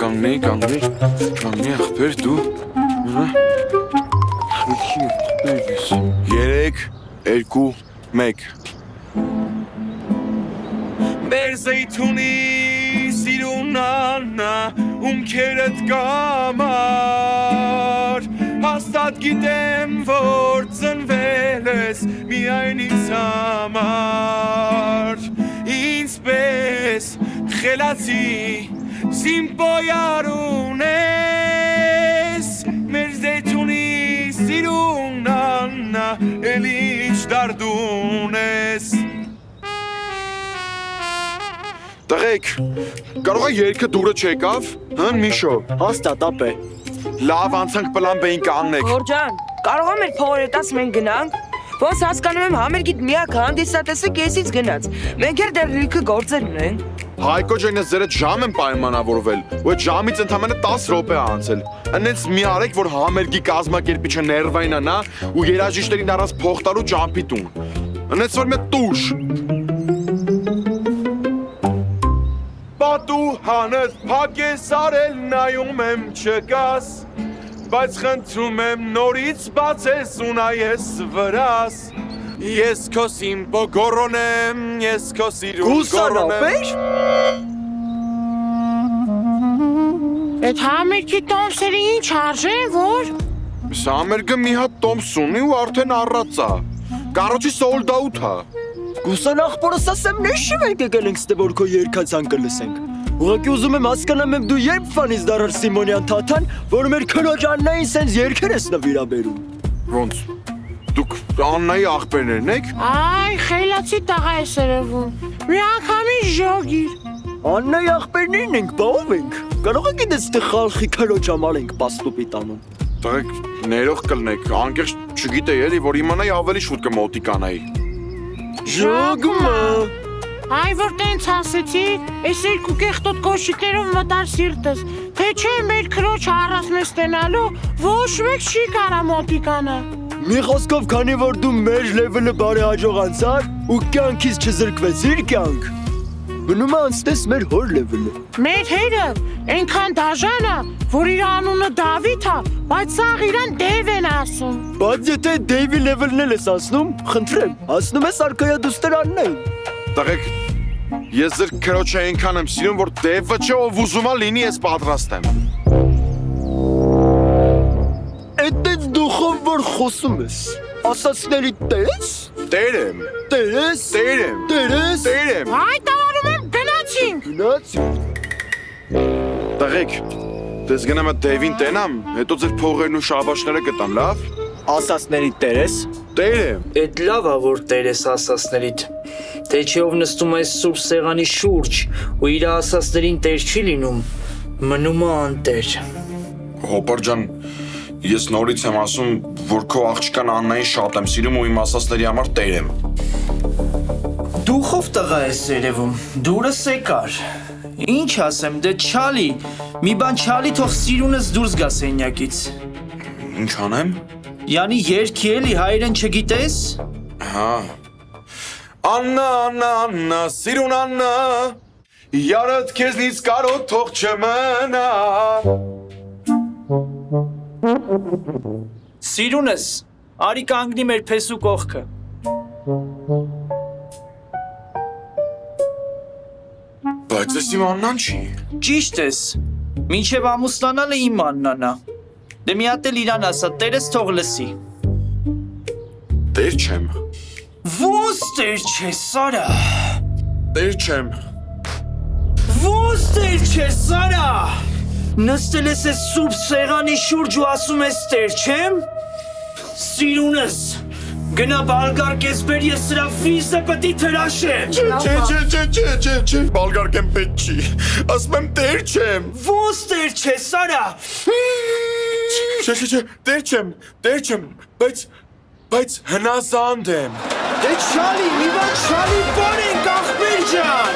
Կանգնի ախպեր դու։ 3, 2, 1 Մեր զեյթունի սիրունանա ումքերըտ կամար Հաստատ գիտեմ, որ ծնվել ես միայն ինձ համար Ինձպես խելացի Սիմպոյարուն ես Մեր զեյթունի սիրունանա Էլ ինչ դարդուն ես Տղեկ, կարող է երկը դուրը չեկավ, հն Միշո Հաստատ ապե Լավ անցանք պլան բեին կանգնեք Հորջան, կարող եմ էր փողորետաս մենք գնանք Ոնց հասկանում եմ համերգիտ միակ հանդիսատեսը կեսից գնաց Մենք էր դեռ լիքը գործեր ունենք Հայկո ջան, ես ձեր հետ ժամ եմ պայմանավորվել ու այդ ժամից ընդամենը 10 րոպե է անցել Ընենց մի արեք, որ համերգի կազմակերպիչը ներվայնանա ու երաժիշտերին առանց փող տալու ճամփի տուն Ընենց որ մի տուշ Պատու հանդ փակ ես արել նայում եմ չկաս Բայց խնդրում եմ նորից բացես ու նայես վրաս Ես քո սիմպո գոռոնեմ, ես քո սիրուն գոռոնեմ Էդ համերգի տոմսերը ինչ արժե, որ? Սա համերգը մի հատ տոմս ունի ու արդեն առած է Կարոջի sold out է Գուսան ախպորս ասեմ նեշիվ ենք եկել ենք ստե որ քո երկացան կլսենք Ուղղակի ուզում եմ հասկանամ եմ դու երբ ֆանից դարար Սիմոնյան թաթան, որ մեր քրոջ Աննային սենց երկեր ես նվիրաբերում Ոնց, դուք Աննայի աղբերներն եք? Այ, խելացի տղա ես երևում, մի անգամից ժոգիր Աննայի աղբերներն ենք, բա ով ենք, կարող եք իդ ստե խալխի քրոջ համար ենք պաստուպի տանում Տղեկ, ներող կլնեք, անկեղծ չգիտեի էլի, որ իմանայի ավելի շուտ կմոտիկանայի Ժոգմը Այ որ տենց ասեցի, ես երկու կեղտոտ կոշիկներով մտար սիրտս, թե չէ մեր քրոջ առասն ստենալու, ոչ մեկ չի կարա մոտիկանը Մի խոսքով քանի որ դու մեր լևելը բարեհաջող անցար ու կյանքից չզրկվեցիր կյանք Մնում է անցնես մեր հոր լևելը Մեր հերը ենքան դաժան է, որ իր անունը Դավիթ է, բայց սաղ իրան Դեվ են ասում Բայց եթե Դեյվի լևելն էլ ես անցնում, խնդրեմ, ասնում ես արկայադուստր Աննային Տղեկ, ես ձեր քրոջը այնքան եմ սիրում, որ դևը չէ ով ուզում է լինի ես պատրաստ եմ Էդտենց դուխով որ խոսում ես, ասացների տես? Տեր եմ Տերես? Տեր եմ Տերես? Տեր եմ Այ տավարում եմ գնացինք Գնացինք Տղեկ, դες գնամ այդ դևին տենամ, հետո ձեր փողերն ու շաբաշները կտամ, լավ? Ասացների տերես? Տեր եմ Էդ լավ է որ տերես ասասներիդ Թե չէ ով նստում այս սուրբ սեղանի շուրջ ու իր ասասներին տեր չի լինում մնում է անտեր Հոպար ջան, ես նորից եմ ասում, որ քո աղջկան Աննային շատ եմ սիրում ու իմ ասասների համար տեր եմ Դուխով տղա ես երևում, դուրս եկար Ինչ ասեմ, դե չալի, մի բան չալի թող սիրունս դուրս գա սենյակից Ինչ անեմ? Յանի երգի էլի հայերեն չգիտես? Հա Աննա, Աննա, Աննա, սիրուն Աննա Յարդ քեզնից կարոտ թող չմնա Սիրունս, արի կանգնի մեր փեսու կողքը Բայց ես իմ Աննան չի Ճիշտ ես, մինչև ամուսնանալը իմ Աննանա Դե մի հատ էլ իրան ասա, տերես թող լսի Տեր չեմ Ոնց տեր չես, Սարա Տեր չեմ Ոնց տեր չես, Սարա Նստել ես այս սուրբ սեղանի շուրջ ու ասում ես տեր չեմ Սիրունս Գնա բալգարկես բեր ես սրա ֆիզը պտի թրաշեմ Չէ, բալգարկեմ պետ չի Ասում եմ տեր չեմ Ոնց տեր չես, Սարա Չէ, տեր չեմ Բայց հնազանդ եմ Դե չալի, մի բան չալի բան ենք ախպեր ջան